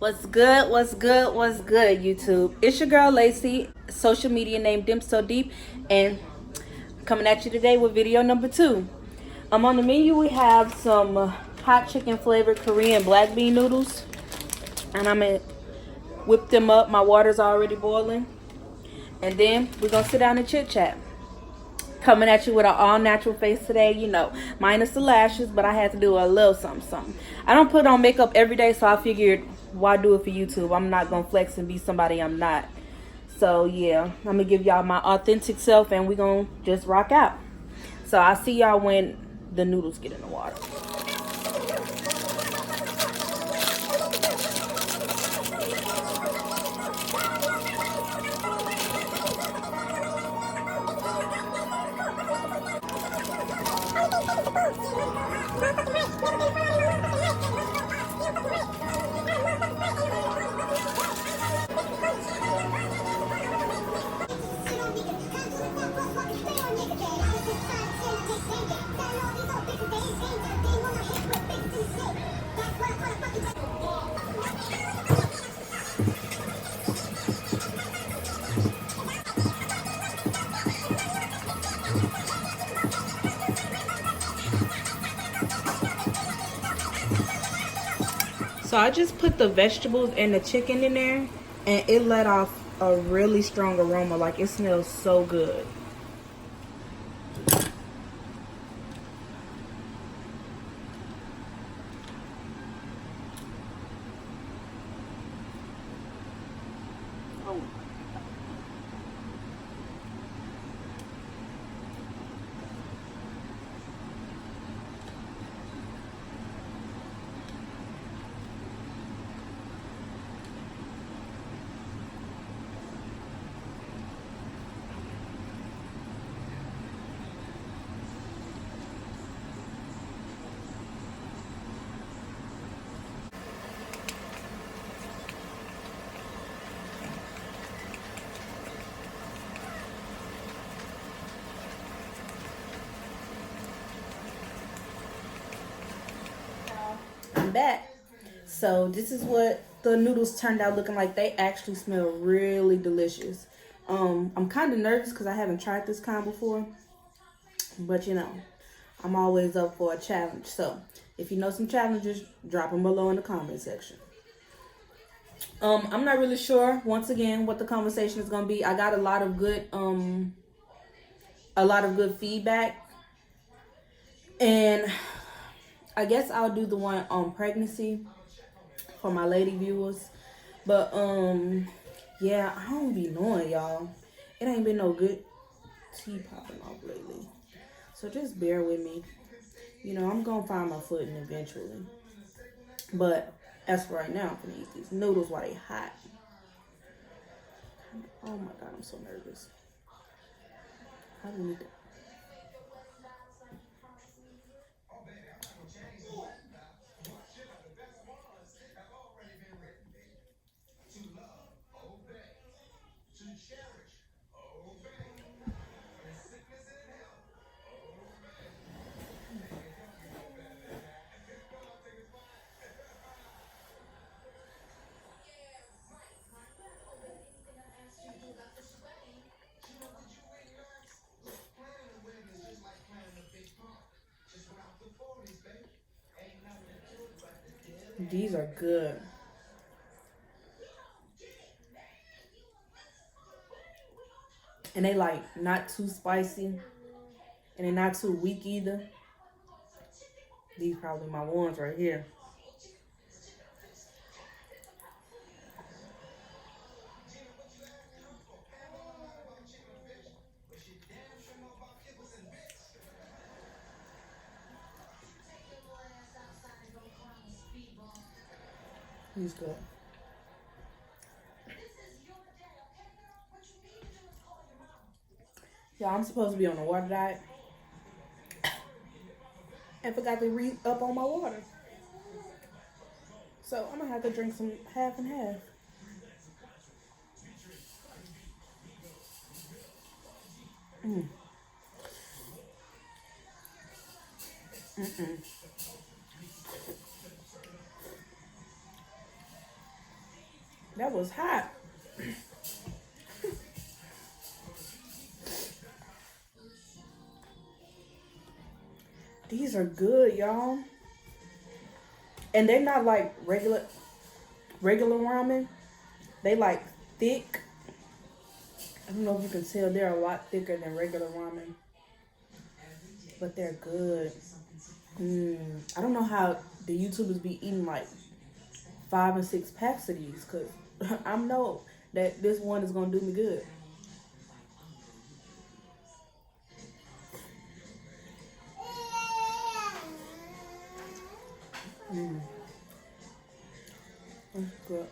What's good? What's good? What's good, YouTube? It's your girl Lacey, social media name Dim So Deep, and coming at you today with video number 2. On the menu we have some hot chicken flavored Korean black bean noodles, and I'm gonna whip them up. My water's already boiling, and then we're gonna sit down and chit chat. Coming at you with an all natural face today, minus the lashes, but I had to do a little something. I don't put on makeup every day, so I figured why do it for YouTube? I'm not gonna flex and be somebody I'm not. So yeah, I'm gonna give y'all my authentic self, and we gonna just rock out. So I'll see y'all when the noodles get in the water. So I just put the vegetables and the chicken in there, and it let off a really strong aroma. Like, it smells so good. Oh. I'm back. So this is what the noodles turned out looking like. They actually smell really delicious. I'm kind of nervous because I haven't tried this kind before, but I'm always up for a challenge. So if you know some challenges, drop them below in the comment section. I'm not really sure once again what the conversation is gonna be. I got a lot of good feedback, and I guess I'll do the one on pregnancy for my lady viewers. But yeah, I don't be knowing, y'all. It ain't been no good tea popping off lately. So just bear with me. I'm gonna find my footing eventually. But as for right now, I'm gonna eat these noodles while they hot. Oh my god, I'm so nervous. How do we do? These are good. And they like not too spicy. And they're not too weak either. These probably my ones right here. He's good. Yeah, I'm supposed to be on a water diet. And forgot to read up on my water. So I'm gonna have to drink some half and half. Mm. Mm-mm. That was hot. These are good, y'all. And they're not like regular ramen. They like thick. I don't know if you can tell they're a lot thicker than regular ramen, but they're good. I don't know how the YouTubers be eating like 5 and 6 packs of these, cause I know that this one is gonna do me good. That's good.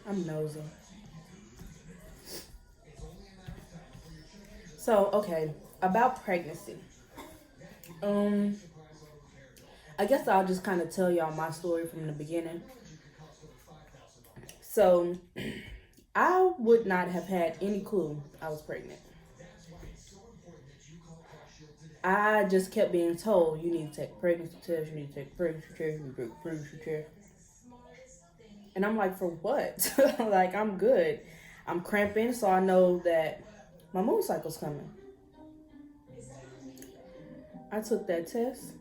I'm nosy. So okay, about pregnancy. Um, I guess I'll just kind of tell y'all my story from the beginning. So I would not have had any clue I was pregnant. I just kept being told you need to take a pregnancy test, you need to take a pregnancy test, you need to take a pregnancy test. And I'm like, for what? Like, I'm good. I'm cramping, so I know that my moon cycle's coming. I took that test,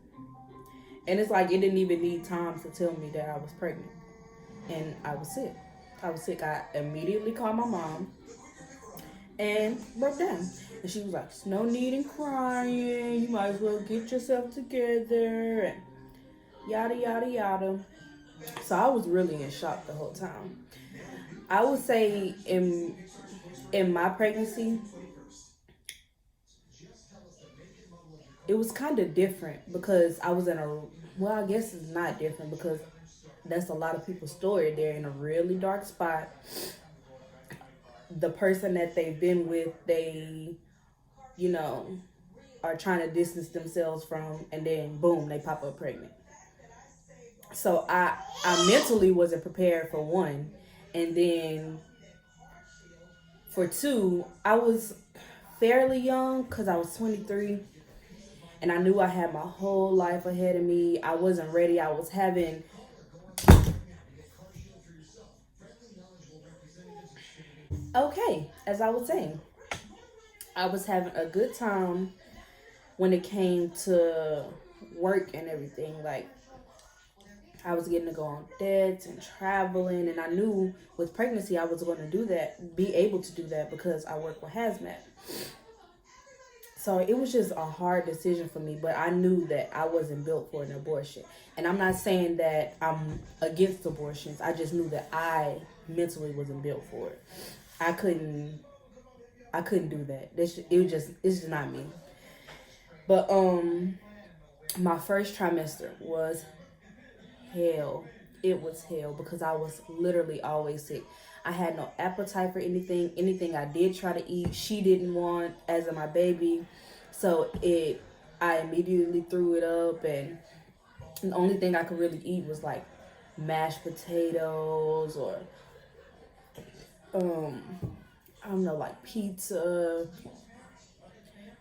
and it's like it didn't even need time to tell me that I was pregnant. And I was sick. I was sick. I immediately called my mom and broke down. And she was like, "There's no need in crying. You might as well get yourself together." And yada, yada, yada. So I was really in shock the whole time. I would say in my pregnancy, it was kind of different because I was in a, well, I guess it's not different because that's a lot of people's story. They're in a really dark spot. The person that they've been with, they, you know, are trying to distance themselves from, and then boom, they pop up pregnant. So I mentally wasn't prepared for one, and then for two, I was fairly young because I was 23, and I knew I had my whole life ahead of me. I wasn't ready. I was having, okay, as I was saying, I was having a good time when it came to work and everything. Like, I was getting to go on dates and traveling, and I knew with pregnancy I was going to do that, be able to do that because I work with hazmat. So it was just a hard decision for me, but I knew that I wasn't built for an abortion. And I'm not saying that I'm against abortions. I just knew that I mentally wasn't built for it. I couldn't do that. It's just not me. But my first trimester was hell. It was hell because I was literally always sick. I had no appetite for anything. Anything I did try to eat, she didn't want, as in my baby. So I immediately threw it up, and the only thing I could really eat was like mashed potatoes or I don't know, like pizza.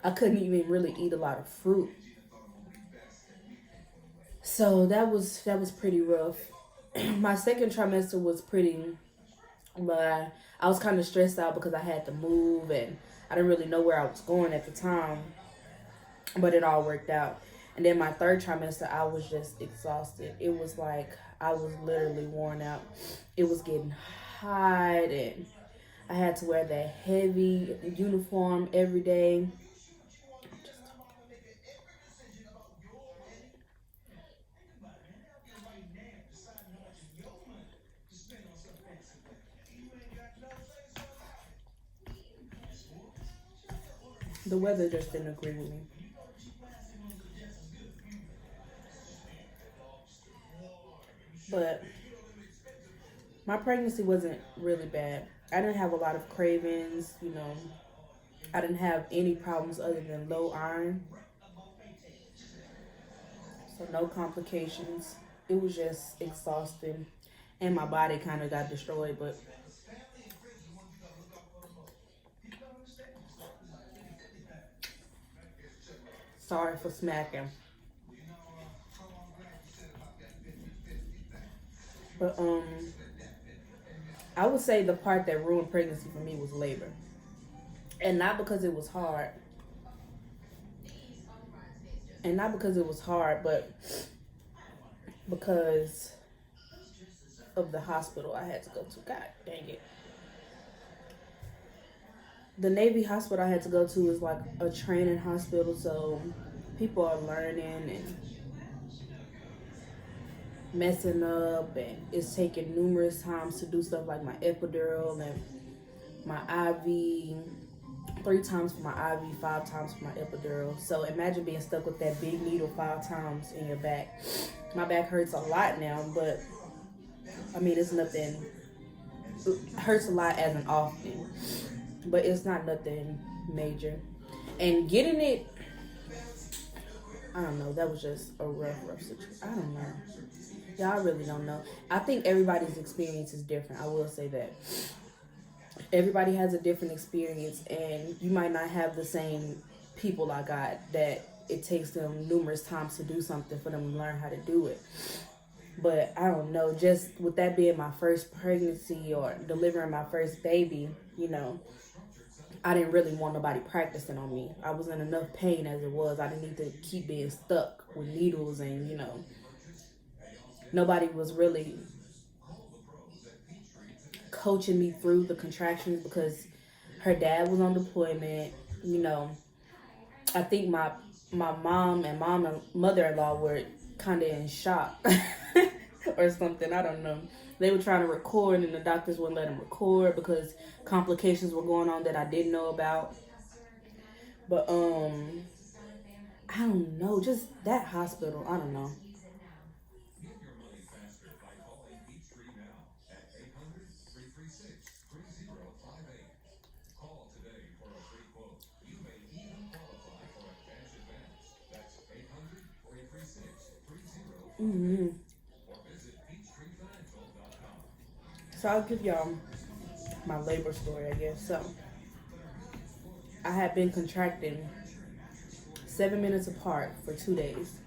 I couldn't even really eat a lot of fruit. So that was pretty rough. My second trimester was pretty, but I was kind of stressed out because I had to move and I didn't really know where I was going at the time. But it all worked out. And then my third trimester, I was just exhausted. It was like I was literally worn out. It was getting hot, and I had to wear that heavy uniform every day. The weather just didn't agree with me. But my pregnancy wasn't really bad. I didn't have a lot of cravings, you know. I didn't have any problems other than low iron. So no complications. It was just exhausting. And my body kind of got destroyed, but sorry for smacking. But I would say the part that ruined pregnancy for me was labor. And not because it was hard. And not because it was hard, but because of the hospital I had to go to. God dang it. The Navy hospital I had to go to is like a training hospital, so people are learning and messing up, and it's taking numerous times to do stuff like my epidural and my IV, 3 times for my IV, 5 times for my epidural. So imagine being stuck with that big needle 5 times in your back. My back hurts a lot now, but I mean, it's nothing. It hurts a lot as an often, but it's not nothing major. And getting it, I don't know, that was just a rough situation. I don't know. Yeah, I really don't know. I think everybody's experience is different. I will say that. Everybody has a different experience, and you might not have the same people I got that it takes them numerous times to do something for them to learn how to do it. But I don't know, just with that being my first pregnancy or delivering my first baby, you know, I didn't really want nobody practicing on me. I was in enough pain as it was. I didn't need to keep being stuck with needles, and, you know, nobody was really coaching me through the contractions because her dad was on deployment. You know, I think my mom and mother-in-law were kind of in shock or something. I don't know. They were trying to record, and the doctors wouldn't let them record because complications were going on that I didn't know about. But I don't know. Just that hospital. I don't know. Mm-hmm. So I'll give y'all my labor story, I guess. So I had been contracting 7 minutes apart for 2 days.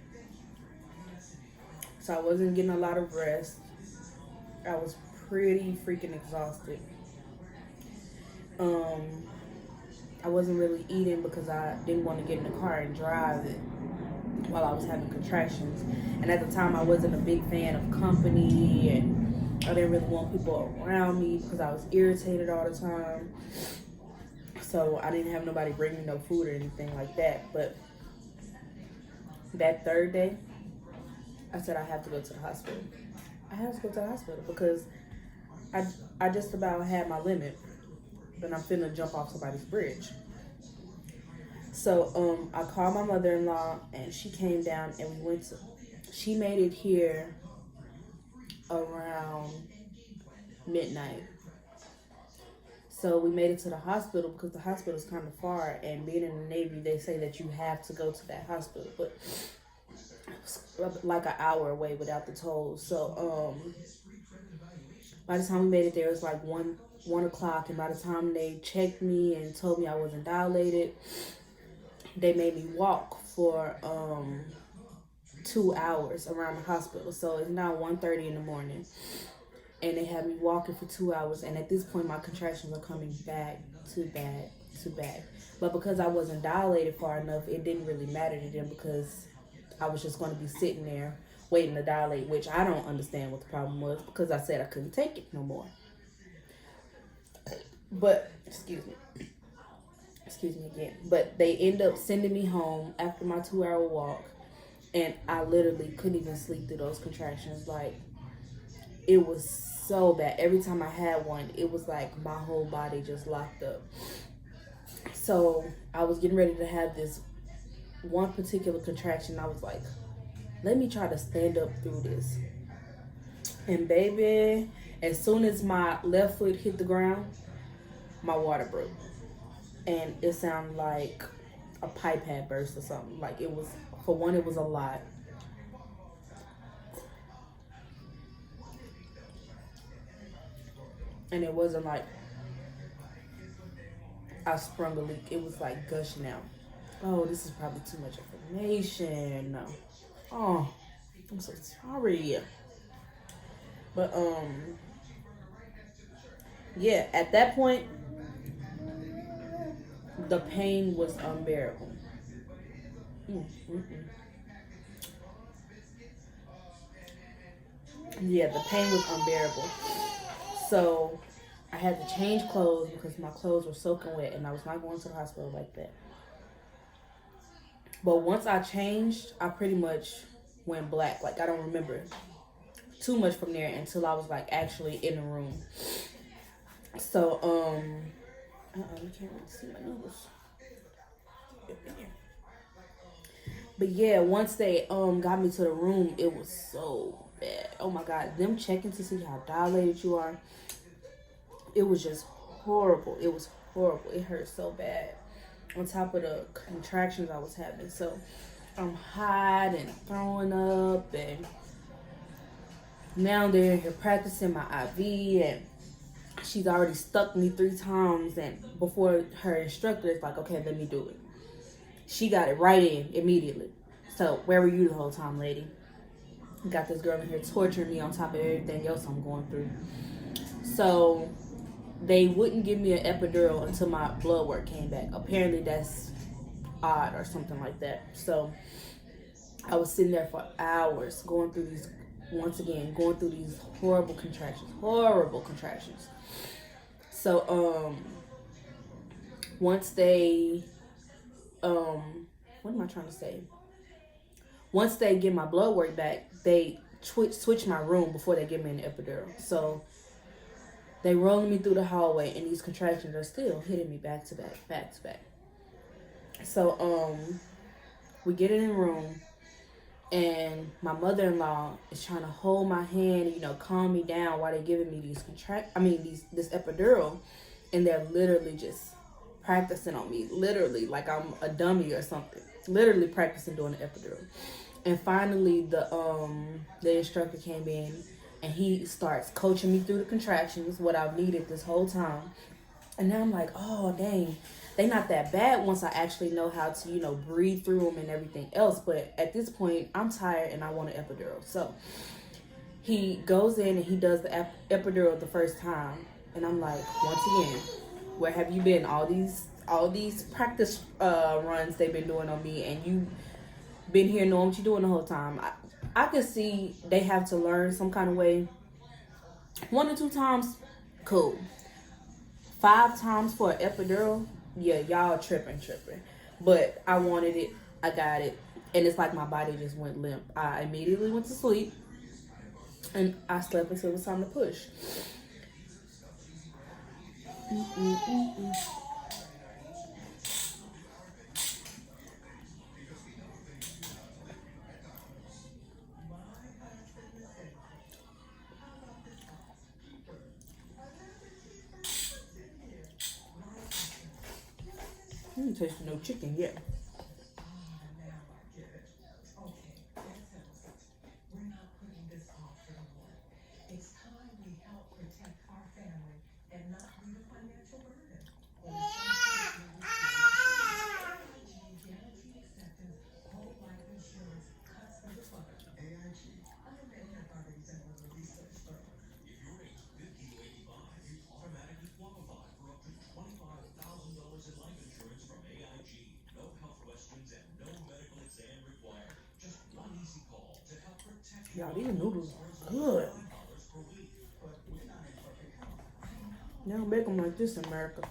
So I wasn't getting a lot of rest. I was pretty freaking exhausted. I wasn't really eating because I didn't want to get in the car and drive it while I was having contractions. And at the time I wasn't a big fan of company, and I didn't really want people around me because I was irritated all the time. So I didn't have nobody bring me no food or anything like that. But that third day, I said I have to go to the hospital. I have to go to the hospital because I just about had my limit, and I'm finna jump off somebody's bridge. So I called my mother-in-law, and she came down, and she made it here around midnight. So we made it to the hospital because the hospital is kind of far, and being in the Navy, they say that you have to go to that hospital, but it's like an hour away without the tolls. So by the time we made it there, it was like 1 o'clock, and by the time they checked me and told me I wasn't dilated, they made me walk for 2 hours around the hospital. So it's now 1:30 in the morning, and they had me walking for 2 hours. And at this point, my contractions are coming back to back. But because I wasn't dilated far enough, it didn't really matter to them because I was just going to be sitting there waiting to dilate, which I don't understand what the problem was because I said I couldn't take it no more. But excuse me again. But they end up sending me home after my 2-hour walk, and I literally couldn't even sleep through those contractions. Like, it was so bad. Every time I had one, it was like my whole body just locked up. So I was getting ready to have this one particular contraction. I was like, let me try to stand up through this. And baby, as soon as my left foot hit the ground, my water broke. And it sounded like a pipe had burst or something. Like, it was, for one, it was a lot. And it wasn't like I sprung a leak. It was like gushing out. Oh, this is probably too much information. Oh, I'm so sorry. But yeah, at that point, the pain was unbearable. Mm, mm, mm. Yeah, the pain was unbearable. So I had to change clothes because my clothes were soaking wet, and I was not going to the hospital like that. But once I changed, I pretty much went black. Like I don't remember too much from there until I was like actually in the room. So you can't really see my noodles. But yeah, once they got me to the room, it was so bad. Oh my god, them checking to see how dilated you are. It was just horrible. It was horrible. It hurt so bad. On top of the contractions I was having. So I'm hot and throwing up, and now they're here practicing my IV, and she's already stuck me 3 times, and before her instructor is like, okay, let me do it. She got it right in immediately. So where were you the whole time, lady? Got this girl in here torturing me on top of everything else I'm going through. So they wouldn't give me an epidural until my blood work came back. Apparently that's odd or something like that. So I was sitting there for hours going through these, once again, going through these horrible contractions. So once they what am I trying to say? Once they get my blood work back, they switch my room before they give me an epidural. So they rolling me through the hallway, and these contractions are still hitting me back to back. So we get in the room, and my mother-in-law is trying to hold my hand, calm me down while they're giving me this epidural, and they're literally just practicing on me, literally like I'm a dummy or something. Literally practicing doing the epidural. And finally, the instructor came in, and he starts coaching me through the contractions, what I've needed this whole time. And now I'm like, oh dang, they not that bad once I actually know how to, breathe through them and everything else. But at this point, I'm tired and I want an epidural. So he goes in and he does the epidural the first time, and I'm like, once again, where have you been? All these practice runs they've been doing on me, and you been here knowing what you're doing the whole time. I could see they have to learn some kind of way. 1 or 2 times, cool. 5 times for an epidural, yeah, y'all tripping. But I wanted it, I got it, and it's like my body just went limp. I immediately went to sleep, and I slept until it was time to push. I didn't taste no chicken yet. Y'all, these noodles are good. They don't make them like this in America.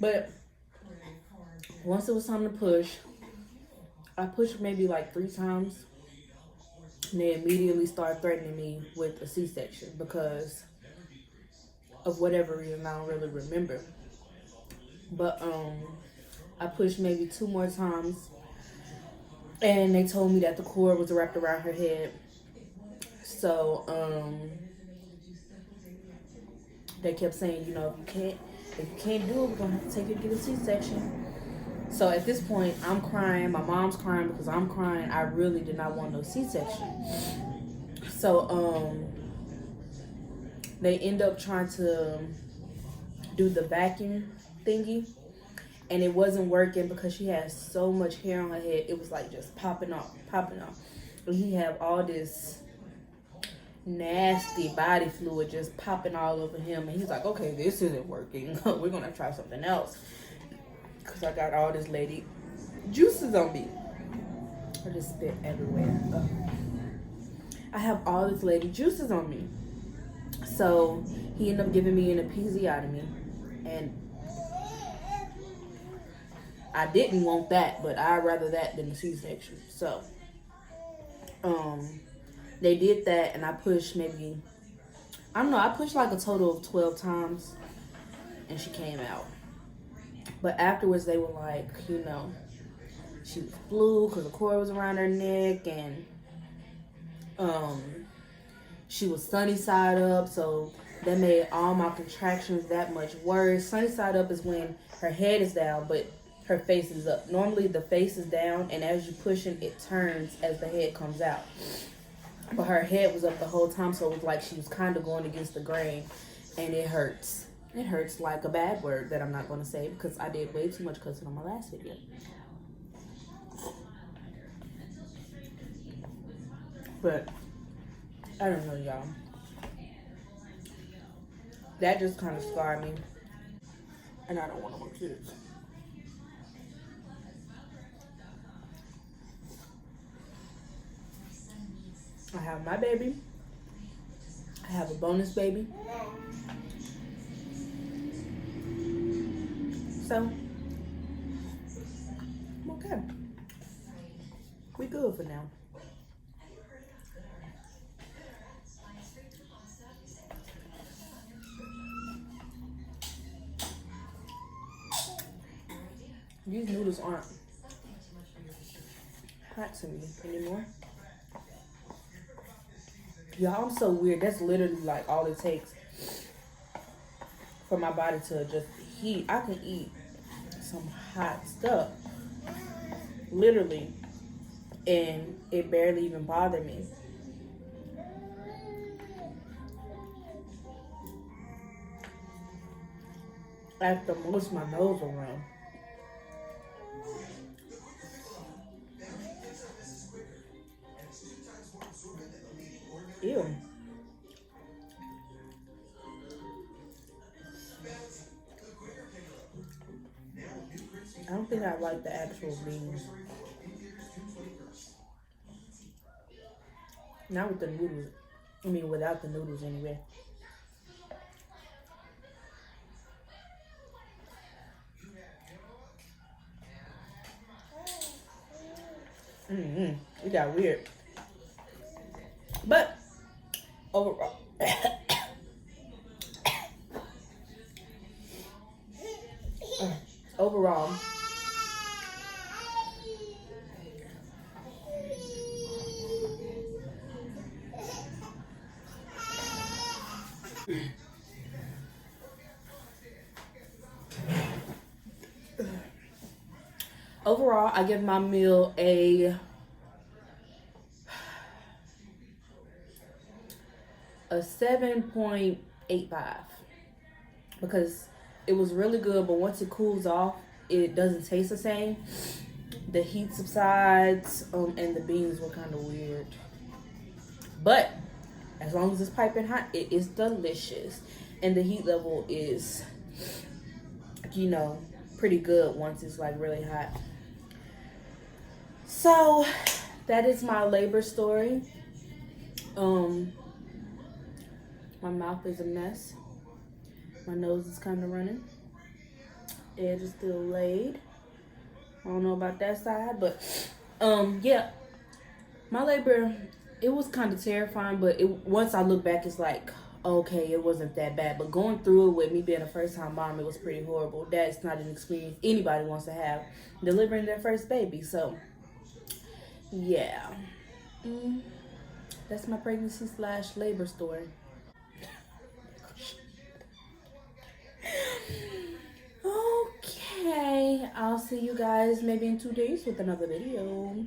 But once it was time to push, I pushed maybe like 3 times, and they immediately started threatening me with a C-section because of whatever reason I don't really remember. But I pushed maybe 2 more times, and they told me that the cord was wrapped around her head. So they kept saying, if you can't do it, we're gonna have to take you to get a C-section. So at this point, I'm crying. My mom's crying because I'm crying. I really did not want no C-section. So they end up trying to do the vacuum thingy, and it wasn't working because she had so much hair on her head. It was like just popping off, popping off. And he had all this nasty body fluid just popping all over him, and he's like, okay, this isn't working. We're gonna try something else, because I got all this lady juices on me. I just spit everywhere. I have all this lady juices on me. So he ended up giving me an episiotomy, and I didn't want that, but I'd rather that than a C-section. So they did that, and I pushed maybe, I don't know, I pushed like a total of 12 times, and she came out. But afterwards, they were like, you know, she was blue because the cord was around her neck, and she was sunny side up, so that made all my contractions that much worse. Sunny side up is when her head is down, but her face is up. Normally, the face is down, and as you pushing, it turns as the head comes out. But her head was up the whole time, so it was like she was kind of going against the grain, and it hurts. It hurts like a bad word that I'm not going to say because I did way too much cussing on my last video. But I don't know, y'all. That just kind of scarred me, and I don't want more kids. I have my baby. I have a bonus baby. So I'm okay. We good for now. These noodles aren't hot to me anymore. Y'all, I'm so weird. That's literally like all it takes for my body to just heat. I can eat some hot stuff, literally, and it barely even bothered me. At the most, my nose will run. Ew. I don't think I like the actual beans. Not with the noodles. I mean, without the noodles anyway. It got weird. But overall, overall, I give my meal a 7.85 because it was really good, but once it cools off, it doesn't taste the same. The heat subsides, and the beans were kind of weird. But as long as it's piping hot, it is delicious, and the heat level is, you know, pretty good once it's like really hot. So that is my labor story. My mouth is a mess. My nose is kind of running. Edge is still laid. I don't know about that side, but yeah. My labor, it was kind of terrifying, but once I look back, it's like, okay, it wasn't that bad. But going through it with me being a first-time mom, it was pretty horrible. That's not an experience anybody wants to have, delivering their first baby. So yeah, that's my pregnancy / labor story. Okay, I'll see you guys maybe in 2 days with another video.